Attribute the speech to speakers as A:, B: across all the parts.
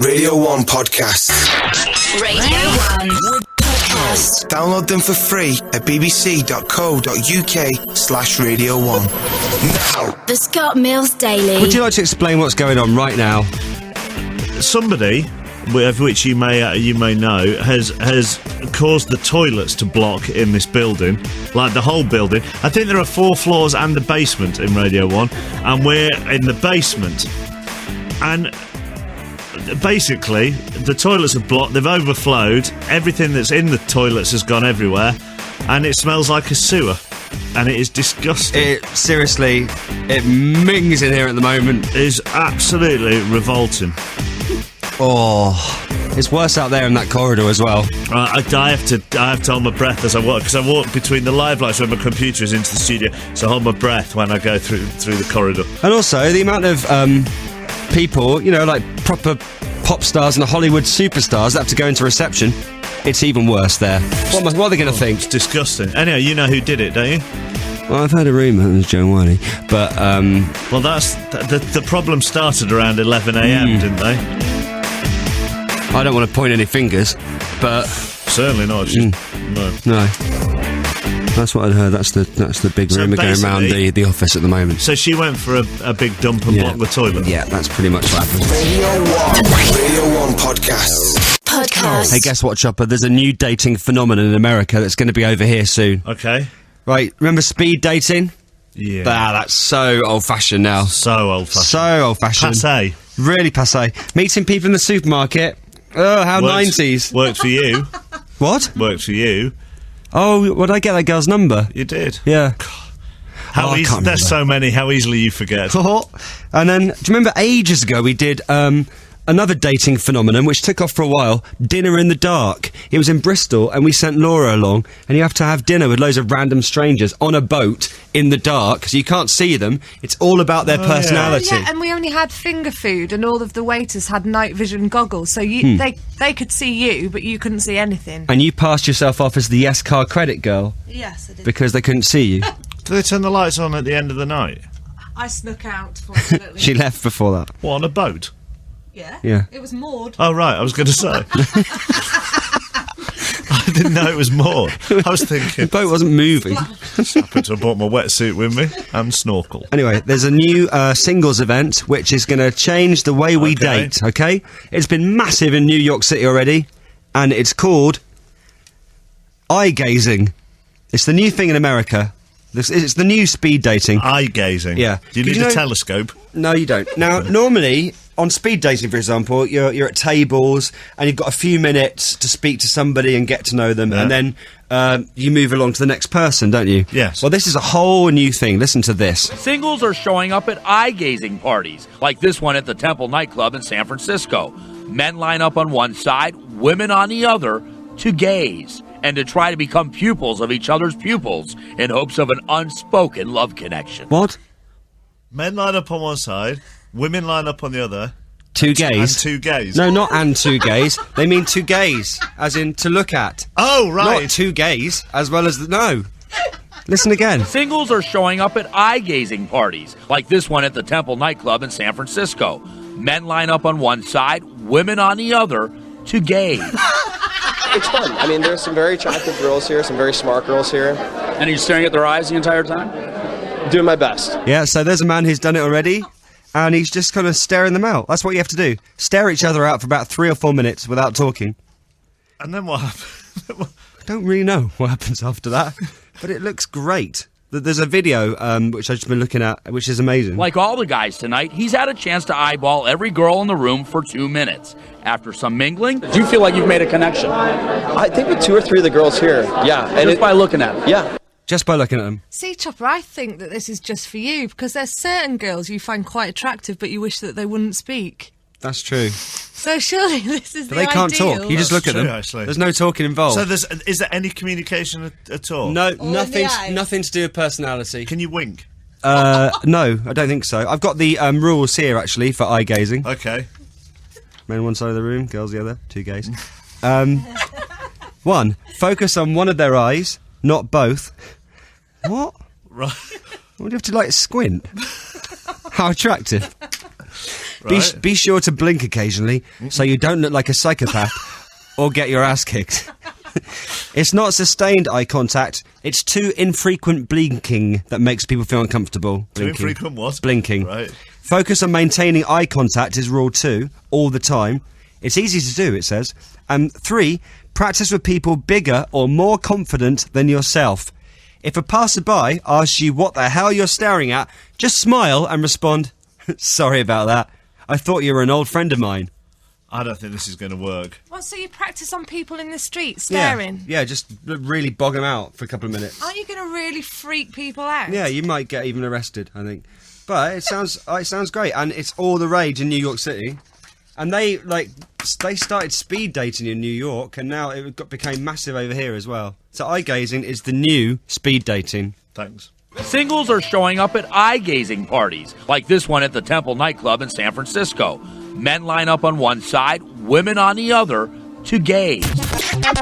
A: Radio 1 Podcasts.
B: Radio 1 Podcast.
A: Download them for free at bbc.co.uk/Radio 1. Now.
B: The Scott Mills Daily.
C: Would you like to explain what's going on right now?
D: Somebody, of which you may know, has caused the toilets to block in this building, like the whole building. I think there are 4 floors and a basement in Radio 1, and we're in the basement. And basically, the toilets have blocked, they've overflowed, everything that's in the toilets has gone everywhere, and it smells like a sewer. And it is disgusting.
C: Seriously, it mings in here at the moment.
D: It is absolutely revolting.
C: Oh, it's worse out there in that corridor as well.
D: I have to hold my breath as I walk, because I walk between the live lights where my computer is into the studio, so I hold my breath when I go through the corridor.
C: And also, the amount of people, you know, like proper pop stars and the Hollywood superstars that have to go into reception, it's even worse there. What are they going to think?
D: It's disgusting. Anyway, you know who did it, don't you?
C: Well, I've heard a rumour it was Joe Wiley, but
D: well, that's the problem started around 11 a.m, didn't they?
C: I don't want to point any fingers, but
D: certainly not.
C: No. That's what I'd heard. That's the big rumour going around the office at the moment.
D: So she went for a big dump and blocked the toilet.
C: Yeah, that's pretty much what happened.
A: Radio 1 Podcasts.
C: Hey, guess what, Chopper? There's a new dating phenomenon in America that's going to be over here soon.
D: Okay.
C: Right, remember speed dating?
D: Yeah.
C: That's so old-fashioned now.
D: So old-fashioned.
C: So old-fashioned.
D: Passé.
C: Really passé. Meeting people in the supermarket. Oh, how 90s.
D: Worked for you.
C: What?
D: Worked for you.
C: Oh, what did I get that girl's number?
D: You did.
C: Yeah.
D: There's so many, how easily you forget.
C: And then, do you remember ages ago we did another dating phenomenon which took off for a while, Dinner in the Dark. It was in Bristol and we sent Laura along, and you have to have dinner with loads of random strangers on a boat in the dark, so you can't see them. It's all about their personality.
E: Yeah, and we only had finger food, and all of the waiters had night vision goggles, so they could see you, but you couldn't see anything.
C: And you passed yourself off as the Yes Car credit girl.
E: Yes, I did.
C: Because they couldn't see you.
D: Do they turn the lights on at the end of the night?
E: I snuck out, fortunately.
C: She left before that.
D: What, on a boat?
E: Yeah. It was moored.
D: Oh, right, I was going to say. I didn't know it was moored. I was thinking...
C: The boat wasn't moving.
D: Just happened to have brought my wetsuit with me and snorkel.
C: Anyway, there's a new singles event which is going to change the way we date, okay? It's been massive in New York City already, and it's called eye gazing. It's the new thing in America. It's the new speed dating.
D: Eye gazing?
C: Yeah.
D: Do you need a telescope?
C: No, you don't. Now, normally, on speed dating, for example, you're at tables and you've got a few minutes to speak to somebody and get to know them, and then you move along to the next person, don't you?
D: Yes.
C: Well, this is a whole new thing. Listen to this.
F: Singles are showing up at eye-gazing parties, like this one at the Temple nightclub in San Francisco. Men line up on one side, women on the other, to gaze and to try to become pupils of each other's pupils in hopes of an unspoken love connection.
C: What?
D: Men line up on one side, women line up on the other.
C: To gaze.
D: And to gaze.
C: No, not and to gaze. They mean to gaze, as in to look at.
D: Oh, right.
C: Not to gaze, as well as no. Listen again.
F: Singles are showing up at eye-gazing parties, like this one at the Temple nightclub in San Francisco. Men line up on one side, women on the other, to gaze.
G: It's fun. I mean, there's some very attractive girls here, some very smart girls here.
H: And are you staring at their eyes the entire time?
G: Doing my best.
C: Yeah, so there's a man who's done it already, and he's just kind of staring them out. That's what you have to do. Stare each other out for about 3 or 4 minutes without talking.
D: And then what happens?
C: I don't really know what happens after that, but it looks great. There's a video, which I've just been looking at, which is amazing.
F: Like all the guys tonight, he's had a chance to eyeball every girl in the room for 2 minutes. After some mingling...
H: Do you feel like you've made a connection?
G: I think with 2 or 3 of the girls here, yeah. And
H: just by looking at them?
G: Yeah.
C: Just by looking at them.
E: See, Chopper, I think that this is just for you, because there's certain girls you find quite attractive, but you wish that they wouldn't speak.
C: That's true.
E: So surely this is the
C: They can't
E: ideal.
C: talk. You just look at them.
D: Actually.
C: There's no talking involved.
D: So is there any communication at all?
C: No,
E: All
C: nothing to do with personality.
D: Can you wink?
C: No, I don't think so. I've got the rules here, actually, for eye gazing.
D: Okay.
C: Men one side of the room, girls the other. 2 gays. 1, focus on one of their eyes, not both. What?
D: Right.
C: What do you have to, like, squint? How attractive.
D: Right.
C: Be sure to blink occasionally so you don't look like a psychopath or get your ass kicked. It's not sustained eye contact. It's too infrequent blinking that makes people feel uncomfortable.
D: Too infrequent what?
C: Blinking.
D: Right.
C: Focus on maintaining eye contact is rule 2, all the time. It's easy to do, it says. And 3, practice with people bigger or more confident than yourself. If a passerby asks you what the hell you're staring at, just smile and respond, sorry about that. I thought you were an old friend of mine.
D: I don't think this is going to work.
E: Well, so you practice on people in the street staring?
C: Yeah, just really bog them out for a couple of minutes.
E: Are you going to really freak people out?
C: Yeah, you might get even arrested, I think. But it sounds great, and it's all the rage in New York City. And they started speed dating in New York, and now it became massive over here as well. So eye gazing is the new speed dating.
D: Thanks.
F: Singles are showing up at eye-gazing parties, like this one at the Temple nightclub in San Francisco. Men line up on one side, women on the other, to gaze.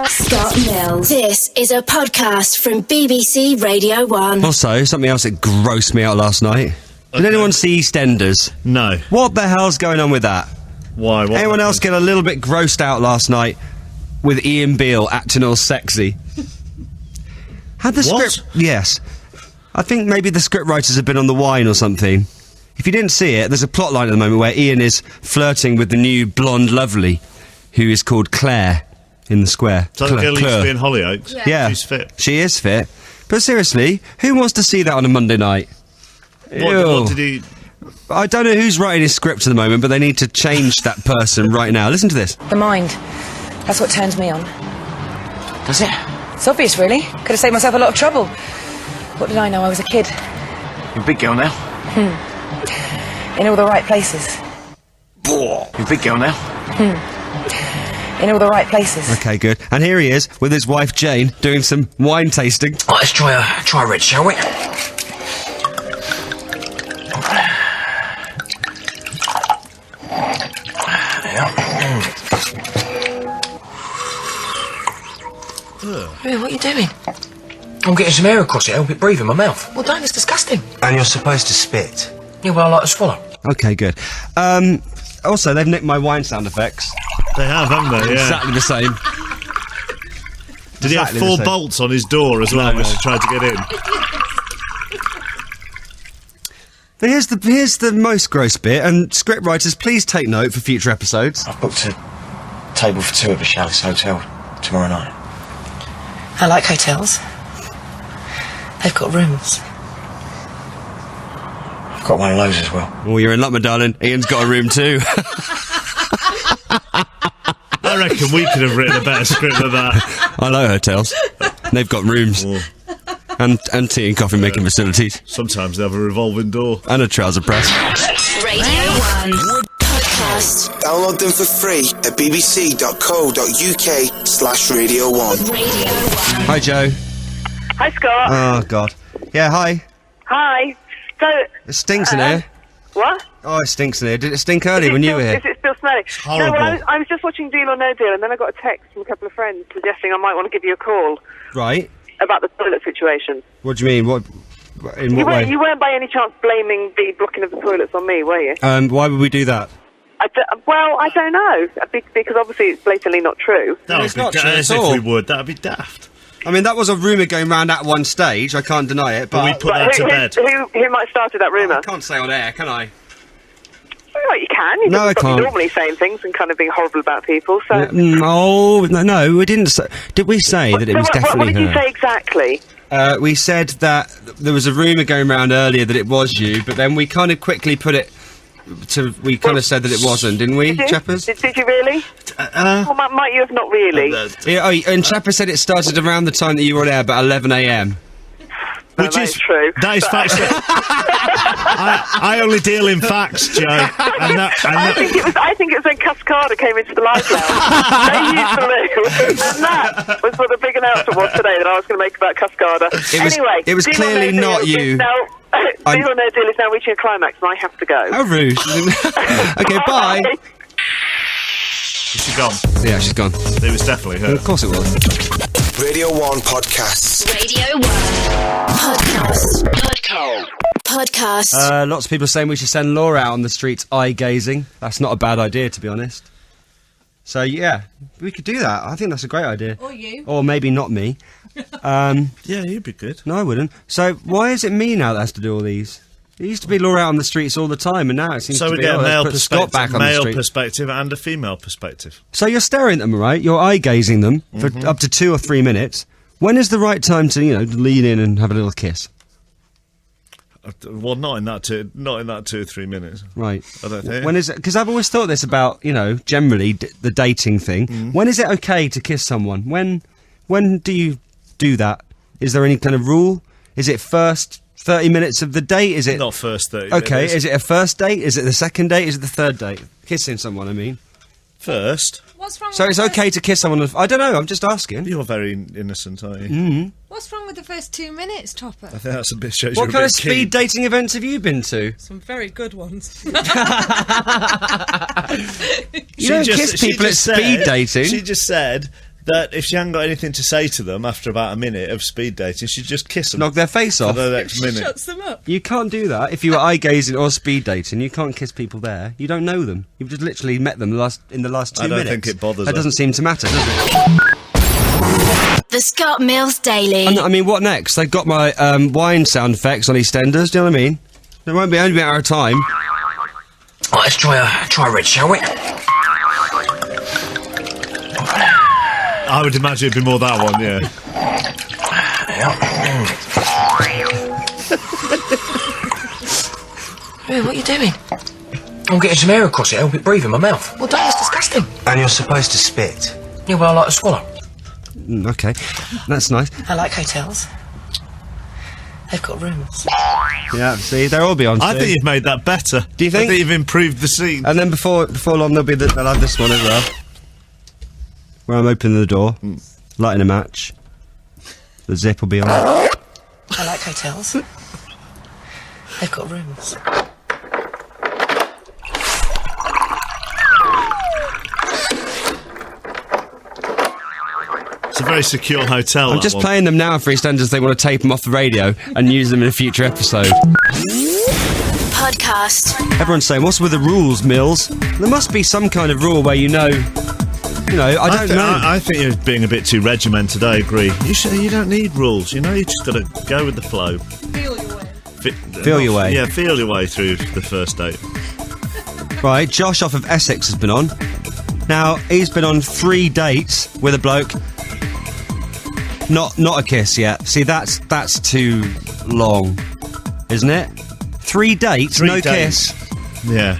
B: Scott Mills. This is a podcast from BBC Radio 1.
C: Also, something else that grossed me out last night. Did anyone see EastEnders?
D: No.
C: What the hell's going on with that?
D: Why? What
C: Anyone else
D: happened?
C: get a little bit grossed out last night with Ian Beale acting all sexy? Had the
D: What?
C: script... Yes. I think maybe the script writers have been on the wine or something. If you didn't see it, there's a plot line at the moment where Ian is flirting with the new blonde lovely, who is called Claire in the square.
D: So the girl used to be in Hollyoaks?
C: Yeah.
D: She's fit.
C: She is fit. But seriously, who wants to see that on a Monday night? Ew.
D: What did he...
C: I don't know who's writing his script at the moment, but they need to change that person right now. Listen to this.
I: The mind. That's what turns me on.
H: Does it?
I: It's obvious, really. Could have saved myself a lot of trouble. What did I know? I was a kid.
H: You're a big girl now.
I: In all the right places.
H: You're a big girl now.
I: In all the right places.
C: Okay, good. And here he is with his wife Jane doing some wine tasting.
H: Right, let's try a red, shall we?
I: Hey, what are you doing?
H: I'm getting some air across it, help it breathe in my mouth.
I: Well, don't. It's disgusting.
A: And you're supposed to spit.
H: Yeah, well, I like to swallow.
C: Okay, good. Also, they've nicked my wine sound effects.
D: They have, haven't they? Yeah.
C: Exactly the same.
D: Did he have
C: Exactly the
D: 4
C: same.
D: bolts on his door as well,
C: No,
D: which
C: no.
D: he tried to get in?
C: But here's the most gross bit, and scriptwriters, please take note for future episodes.
J: I've booked a table for 2 at the Chalice Hotel tomorrow night.
I: I like hotels. They've got rooms.
J: I've got one of those as well.
C: Oh, you're in luck, my darling. Ian's got a room too.
D: I reckon we could have written a better script than that.
C: I like hotels. They've got rooms.
D: Oh,
C: And tea and coffee making facilities.
D: sometimes they have a revolving door.
C: And a trouser press.
B: Radio 1 podcast.
A: Download them for free at bbc.co.uk/Radio 1.
B: Radio 1.
C: Hi, Joe.
K: Hi, Scott.
C: Oh, God. Yeah, hi.
K: Hi. So,
C: It stinks in here.
K: what?
C: Oh, it stinks in here. Did it stink earlier when you were here?
K: Is it still smelly?
D: horrible.
K: No, well, I was just watching Deal or No Deal, and then I got a text from a couple of friends suggesting I might want to give you a call
C: Right.
K: about the toilet situation.
C: What do you mean? What? In what way?
K: You weren't by any chance blaming the blocking of the toilets on me, were you?
C: Why would we do that?
K: I don't know, because obviously it's blatantly not true.
D: That would
C: It's
D: be
C: not true
D: as
C: at
D: if
C: all.
D: we would. That would be daft.
C: I mean, that was a rumour going round at one stage. I can't deny it,
D: But we
C: but
D: put that to bed.
K: Who might have started that rumour?
C: I can't say on air, can I?
K: Well, you can. You
C: No, I
K: just stop
C: can't.
K: normally saying things and kind of being horrible about people. So,
C: Oh, no, we didn't say... Did we say that it was
K: what
C: definitely
K: did you
C: her?
K: say exactly?
C: We said that there was a rumour going around earlier that it was you, but then we kind of quickly put it to... We kind of said that it wasn't, didn't we,
K: Did you?
C: Chappers?
K: Did you really? Well, might you have not really?
C: Yeah, and Chappers said it started around the time that you were on air, about 11 a.m.
K: No,
D: Which
K: that
D: is
K: true.
D: That is
K: But-
D: factual. I only deal in facts, Joe. And
K: I think it was when Cascada came into the live lounge. They used to live, and that was what the big announcement was today that I was going to make about Cascada. Anyway,
C: it was
K: Deal or
C: clearly
K: No
C: not
K: Deal
C: you.
K: is now- Deal or No Deal is now reaching a climax, and I have to go.
C: How rude. Okay, bye.
D: Is she gone?
C: Yeah, she's gone.
D: It was definitely her.
C: Of course it was.
A: Radio 1 podcasts.
B: Radio 1 podcast. Podcast.
C: Lots of people saying we should send Laura out on the streets eye-gazing. That's not a bad idea, to be honest. So, yeah, we could do that. I think that's a great idea.
E: Or you.
C: Or maybe not me.
D: Yeah, you'd be good.
C: No, I wouldn't. So, why is it me now that has to do all these? It used to be Laura out on the streets all the time, and now it seems
D: So
C: to
D: we
C: be
D: get a male
C: let's put Scott
D: perspective,
C: back on the street.
D: perspective and a female perspective.
C: So you're staring at them, right? You're eye-gazing them for up to 2 or 3 minutes. When is the right time to, lean in and have a little kiss?
D: Well, not in that 2 or 3 minutes.
C: Right.
D: I don't think.
C: When is it? Because I've always thought this about, generally the dating thing. When is it okay to kiss someone? When do you do that? Is there any kind of rule? Is it first 30 minutes of the date? Is it
D: Not first 30
C: okay?
D: minutes.
C: Is it a first date? Is it the second date? Is it the third date? Kissing someone, I mean.
D: First.
E: What's wrong
C: So
E: with
C: it's
E: the
C: okay to kiss someone. I don't know. I'm just asking.
D: You're very innocent, aren't you?
E: What's wrong with the first 2 minutes, Topper?
D: I think that's a bit shows
C: What
D: you're
C: kind
D: a
C: of
D: bit
C: speed
D: keen.
C: dating events have you been to?
E: Some very good ones.
C: You don't kiss people at speed dating.
D: She just said that if she hadn't got anything to say to them after about a minute of speed dating, she'd just kiss them
C: Knock their face
D: for
C: off.
D: the next minute.
E: Shuts them up.
C: You can't do that. If you were eye-gazing or speed dating, you can't kiss people there. You don't know them. You've just literally met them in the last 2
D: I don't
C: minutes.
D: think it bothers
C: That
D: her.
C: doesn't seem to matter, does it?
B: The Scott Mills Daily.
C: And, I mean, what next? They've got my wine sound effects on EastEnders, do you know what I mean? There won't be only a matter of time.
H: Right, let's try red, shall we?
D: I would imagine it'd be more that one, yeah.
H: Hey, what are you doing? I'm getting some air across it, help it breathe in my mouth. Well, don't, it's disgusting.
A: And you're supposed to spit.
H: Yeah, well, I like to swallow.
C: Okay, that's nice.
I: I like hotels. They've got rooms.
C: Yeah, see, they'll all be on
D: I
C: soon.
D: think you've made that better.
C: Do you think?
D: I think you've improved the scene.
C: And then before long, they'll have this one as well, where I'm opening the door, lighting a match. The zip will be on.
I: I like hotels. They've got rooms.
D: It's a very secure hotel.
C: I'm
D: that
C: just
D: one.
C: playing them now for EastEnders. They want to tape them off the radio and use them in a future episode.
B: Podcast.
C: Everyone's saying, what's with the rules, Mills? There must be some kind of rule where I don't know.
D: I think you're being a bit too regimented. I agree. You don't need rules. You just got to go with the flow.
E: Feel your way.
C: Feel your way.
D: Yeah, feel your way through the first date.
C: Right, Josh off of Essex has been on. Now, he's been on 3 dates with a bloke. Not a kiss yet. See, that's too long, isn't it? 3 dates,
D: 3
C: no
D: dates.
C: kiss.
D: Yeah.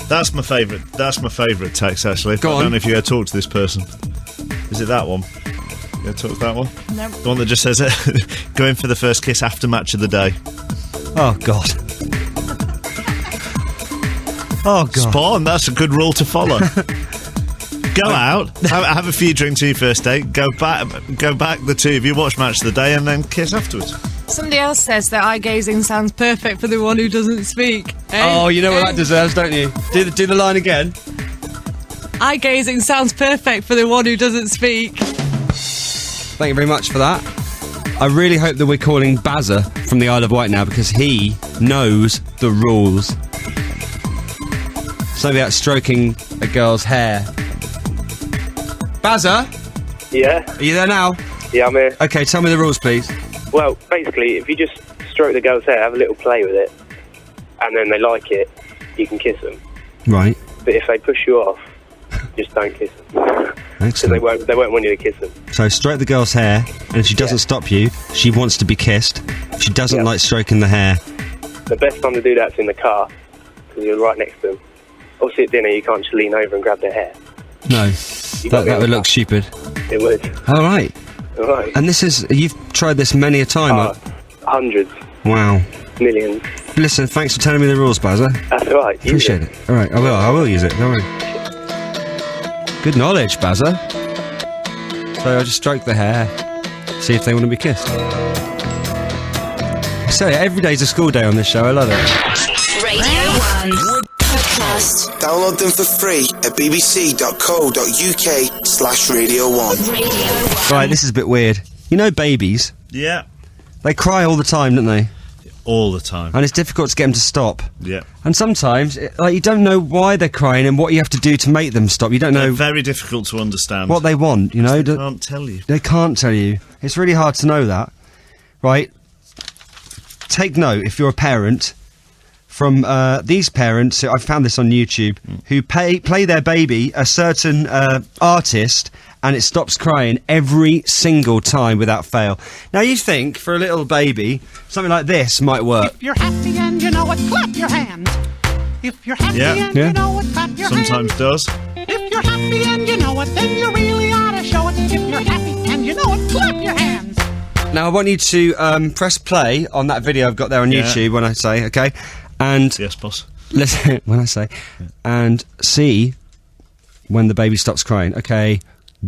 D: That's my favourite. That's my favourite text, actually.
C: Go
D: I
C: on.
D: don't know if you ever talked to this person. Is it that one? You ever talked to that one?
E: No.
D: The one that just says, go in for the first kiss after match of the day.
C: Oh, God. Oh, God.
D: Spot on. That's a good rule to follow. Go out, have a few drinks to your first date, go back the two of you, watch match of the day, and then kiss afterwards.
E: Somebody else says that eye gazing sounds perfect for the one who doesn't speak. Eh?
C: Oh, you know what
E: Eh?
C: that deserves, don't you? Do the line again.
E: Eye gazing sounds perfect for the one who doesn't speak.
C: Thank you very much for that. I really hope that we're calling Bazza from the Isle of Wight now, because he knows the rules. Something about stroking a girl's hair. Bazza,
L: Yeah,
C: are you there now?
L: yeah, I'm here.
C: Okay, tell me the rules, please.
L: Well, basically, if you just stroke the girl's hair, have a little play with it, and then they like it, you can kiss them.
C: Right.
L: But if they push you off, just don't kiss them. Because
C: Excellent.
L: they won't want you to kiss them.
C: So stroke the girl's hair, and if she doesn't stop you, she wants to be kissed. She doesn't like stroking the hair.
L: The best time to do that's in the car, because you're right next to them. Obviously at dinner, you can't just lean over and grab their hair.
C: No,
L: gotta
C: that
L: go
C: would
L: with
C: look stupid.
L: It would.
C: All right.
L: All right.
C: And you've tried this many a time.
L: Hundreds,
C: Wow.
L: millions.
C: Listen, thanks for telling me the rules, Bazza.
L: That's all right. use
C: Appreciate it. All right, I will use it. Don't worry. Good knowledge, Bazza. So I just stroke the hair, see if they want to be kissed. So every day's a school day on this show. I love it.
B: Radio 1 Podcast.
A: Download them for free at bbc.co.uk/Radio 1.
C: Right, this is a bit weird. You know, babies.
D: Yeah.
C: They cry all the time, don't they?
D: All the time.
C: And it's difficult to get them to stop.
D: Yeah.
C: And sometimes, you don't know why they're crying and what you have to do to make them stop. You don't
D: They're
C: know
D: very difficult to understand.
C: what they want, you know?
D: They can't tell you.
C: They can't tell you. It's really hard to know that. Right? Take note, if you're a parent, from these parents, I found this on YouTube, who play their baby a certain artist, and it stops crying every single time without fail. Now you think, for a little baby, something like this might work.
M: If you're happy and you know it, clap your hands. If you're happy and you know it, clap your hands.
D: Sometimes does.
M: If you're happy and you know it, then you really ought to show it. If you're happy and you know it, clap your hands.
C: Now I want you to press play on that video I've got there on YouTube when I say, okay? And
D: yes, boss.
C: Listen when I say, and see when the baby stops crying. Okay,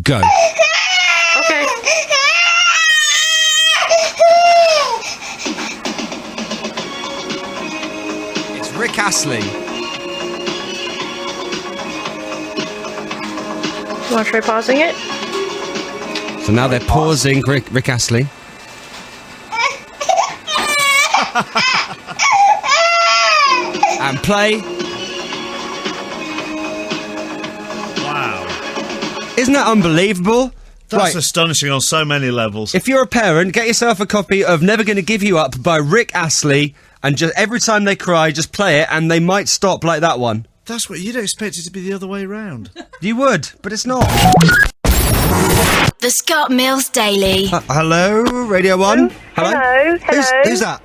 C: go.
K: Okay.
C: It's Rick Astley.
K: Do you want to try pausing it?
C: So now they're pausing Rick Astley. And play.
D: Wow.
C: Isn't that unbelievable?
D: That's astonishing on so many levels.
C: If you're a parent, get yourself a copy of Never Gonna Give You Up by Rick Astley, and just every time they cry, just play it, and they might stop like that one.
D: That's what you'd expect it to be the other way round.
C: You would, but it's not.
B: The Scott Mills Daily.
C: Hello, Radio 1?
K: Hello.
C: Who's that?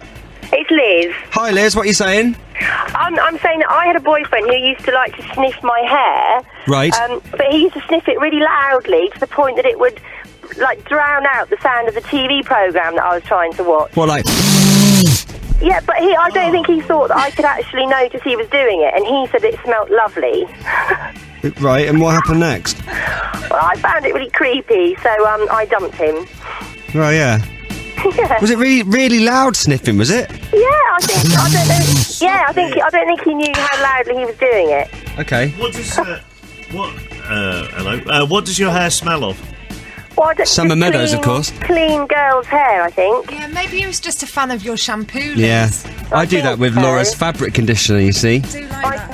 K: It's Liz.
C: Hi, Liz, what are you saying?
K: I'm saying that I had a boyfriend who used to like to sniff my hair.
C: Right.
K: But he used to sniff it really loudly to the point that it would, like, drown out the sound of the TV programme that I was trying to watch.
C: What, like...
K: Yeah, but I don't think he thought that I could actually notice he was doing it, and he said it smelt lovely.
C: Right, and what happened next?
K: Well, I found it really creepy, so I dumped him.
C: Right, yeah.
K: Yeah.
C: Was it really, really loud sniffing, was it?
K: Yeah, I don't think he knew how loudly he was doing it.
C: Okay.
D: What does hello? What does your hair smell of?
K: Well,
C: Summer Meadows, of course.
K: Clean girl's hair, I think.
E: Yeah, maybe he was just a fan of your shampoo, Liz.
C: Yeah. I do that with Laura's fabric conditioner, you see.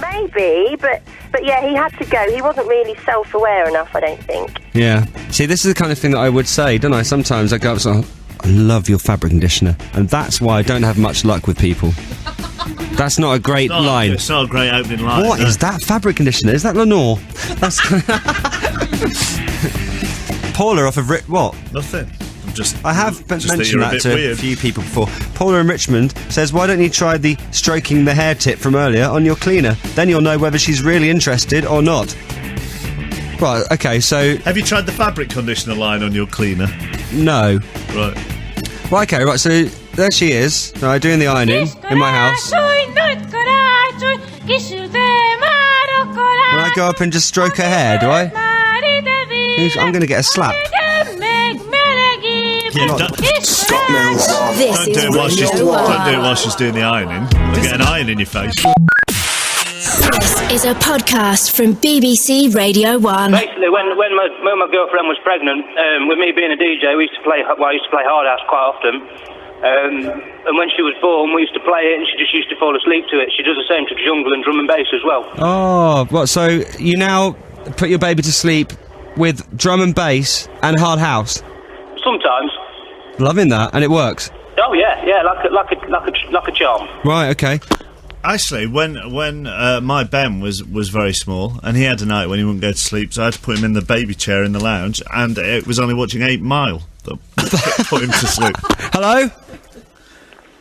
K: Maybe, but yeah, he had to go. He wasn't really self-aware enough, I don't think.
C: Yeah. See, this is the kind of thing that I would say, don't I? Sometimes I go up and say, I love your fabric conditioner. And that's why I don't have much luck with people. That's not a great line.
D: It's not a great opening line.
C: What is that fabric conditioner? Is that Lenore? That's... Paula off of what?
D: Nothing.
C: I have mentioned that to a few people before. Paula in Richmond says, why don't you try the stroking the hair tip from earlier on your cleaner? Then you'll know whether she's really interested or not. Right, okay, so...
D: Have you tried the fabric conditioner line on your cleaner?
C: No.
D: Right.
C: Well, okay, right, so there she is, right, doing the ironing in my house. Will I go up and just stroke her hair, do I? I'm going to get a slap.
D: Yeah,
A: Scott Mills.
D: Don't do it while she's doing the ironing. You'll get an iron in your face.
B: This is a podcast from BBC Radio 1.
N: Basically, when my girlfriend was pregnant, with me being a DJ, I used to play Hard House quite often. And when she was born, we used to play it, and she just used to fall asleep to it. She does the same to jungle and drum and bass as well.
C: Oh, what? So you now put your baby to sleep with drum and bass and Hard House?
N: Sometimes.
C: Loving that, and it works.
N: Oh yeah, like a charm.
C: Right, okay.
D: Actually, when my Ben was very small, and he had a night when he wouldn't go to sleep, so I had to put him in the baby chair in the lounge, and it was only watching 8 Mile that put him to sleep.
C: Hello?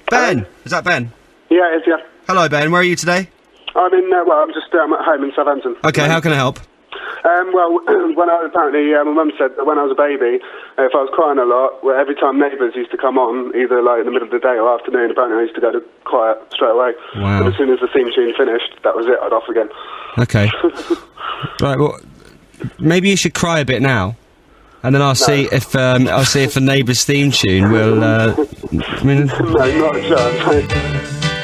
C: Ben? Is that Ben?
O: Yeah, it is, yeah.
C: Hello, Ben. Where are you today?
O: I'm at home in Southampton.
C: Okay, how can I help?
O: Well, my mum said that when I was a baby, if I was crying a lot, every time Neighbours used to come on, either like in the middle of the day or afternoon, apparently I used to go to quiet straight away.
C: Wow.
O: And as soon as the theme tune finished, that was it, I'd off again.
C: Okay. Right, well, maybe you should cry a bit now, and then I'll see if the Neighbours theme tune will.
O: No, not a chance.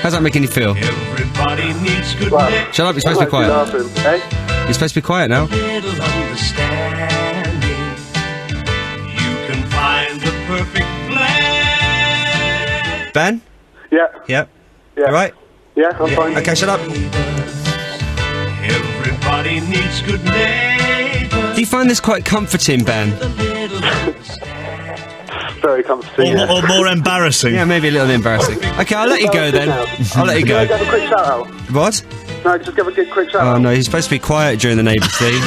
C: How's that making you feel?
N: Everybody needs good
C: Shut up, you're supposed to be quiet.
O: Laughing, eh?
C: You're supposed to be quiet now.
N: little understanding. You can find the perfect plan.
C: Ben?
O: Yeah.
C: Yep.
O: Yeah.
C: You right?
O: Yeah, I'm fine.
C: Okay, shut up.
P: Everybody needs good neighbors.
C: Do you find this quite comforting, Ben?
O: Very comforting.
D: Or more embarrassing.
C: Yeah, maybe a little embarrassing. Okay, I'll let you go then. I'll let you go.
O: Can I give a quick shout out?
C: What?
O: No, just give a quick shout out.
C: Oh no, he's supposed to be quiet during the neighbours thing.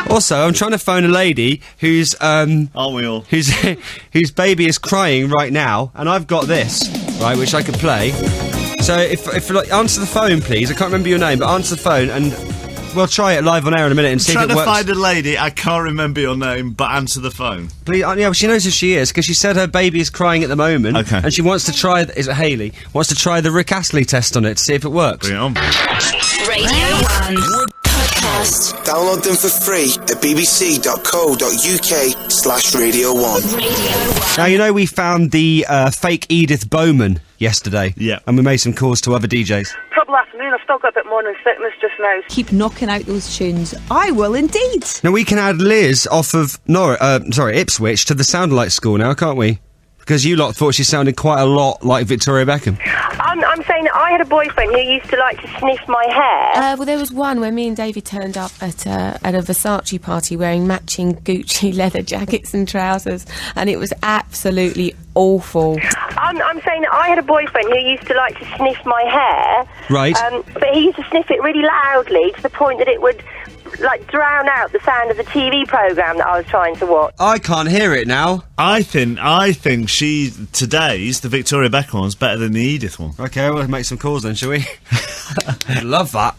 C: Also, I'm trying to phone a lady who's
D: aren't we all?
C: whose baby is crying right now, and I've got this, right, which I could play. So if like, answer the phone, please. I can't remember your name, but answer the phone, and we'll try it live on air in a minute and see if it works.
D: Trying to find a lady. I can't remember your name, but answer the phone.
C: Please, yeah, well, she knows who she is because she said her baby is crying at the moment.
D: Okay.
C: And she wants to try. Is it Hayley? Wants to try the Rick Astley test on it to see if it works.
D: Bring it on.
B: Radio 1 podcast.
A: Download them for free at bbc.co.uk/Radio 1.
C: Now, you know, we found the fake Edith Bowman yesterday.
D: Yeah.
C: And we made some calls to other DJs.
K: Trouble afternoon, I've still got a bit morning sickness just now.
Q: Keep knocking out those tunes. I will indeed.
C: Now, we can add Liz off of Ipswich to the Soundlight School now, can't we? Because you lot thought she sounded quite a lot like Victoria Beckham.
R: I'm saying that I had a boyfriend who used to like to sniff my hair.
S: Well, there was one where me and David turned up at a Versace party wearing matching Gucci leather jackets and trousers, and it was absolutely awful.
R: I'm saying that I had a boyfriend who used to like to sniff my hair.
C: Right.
R: But he used to sniff it really loudly to the point that it would like drown out the sound of the TV programme that I was trying to watch.
C: I can't hear it now.
D: I think today's the Victoria Beckham one's better than the Edith one.
C: Okay, we'll make some calls then, shall we? Love that.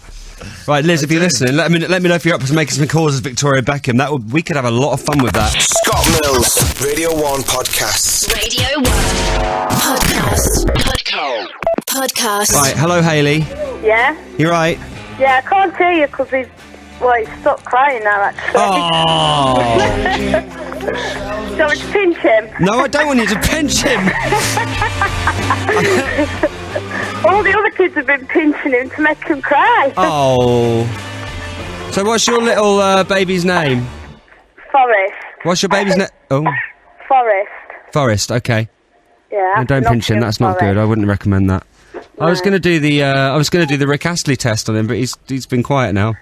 C: Right, Liz, if you're listening, let me know if you're up for making some calls as Victoria Beckham. We could have a lot of fun with that.
A: Scott Mills, Radio 1 Podcasts.
B: Radio 1 Podcast.
C: Right, hello, Hayley.
K: Yeah?
C: You right?
K: Yeah, I can't hear you because he's stopped crying now, actually.
C: Oh.
K: Do you want me to pinch him?
C: No, I don't want you to pinch him.
K: All the other kids have been pinching him to make him cry.
C: Oh. So what's your little baby's name?
K: Forrest.
C: What's your baby's name? Oh.
K: Forrest.
C: Forrest, okay.
K: Yeah.
C: No, don't pinch him, that's not good. I wouldn't recommend that. No. I was going to do the Rick Astley test on him, but he's been quiet now.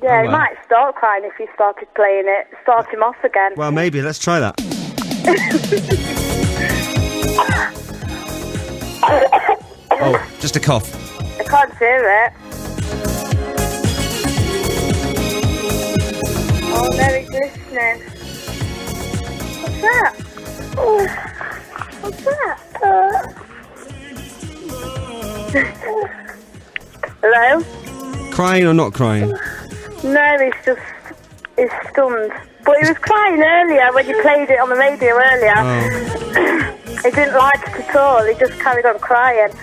K: Yeah, he might start crying if you started playing it. Start him off again.
C: Well, maybe. Let's try that. Oh, just a cough.
K: I can't hear it. Oh, there he's listening. What's that? Oh, what's that? Hello?
C: Crying or not crying?
K: No, he's stunned. But he was crying earlier when you played it on the radio earlier.
C: Oh.
K: He didn't like it at all. He just carried on crying.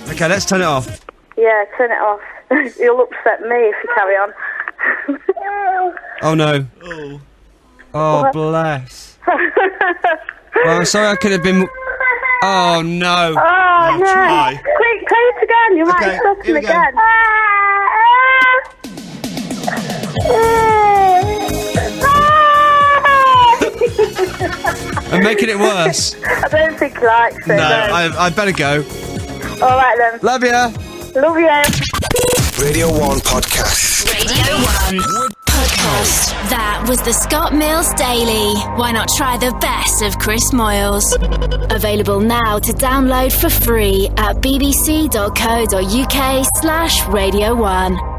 C: Okay, let's turn it off.
K: Yeah, turn it off. You'll upset me if you carry on.
C: Oh no. Oh, bless. Well, I'm sorry I could have been... Oh no.
K: Oh no.
D: Try.
K: Quick, play it again. You might stop him again.
C: I'm making it worse.
K: I don't think he likes it.
C: No, I'd better go.
K: Alright then.
C: Love ya.
K: Love you.
A: Radio 1 Podcast.
B: Radio 1 Podcast. That was the Scott Mills Daily. Why not try the best of Chris Moyles? Available now to download for free at bbc.co.uk/Radio 1.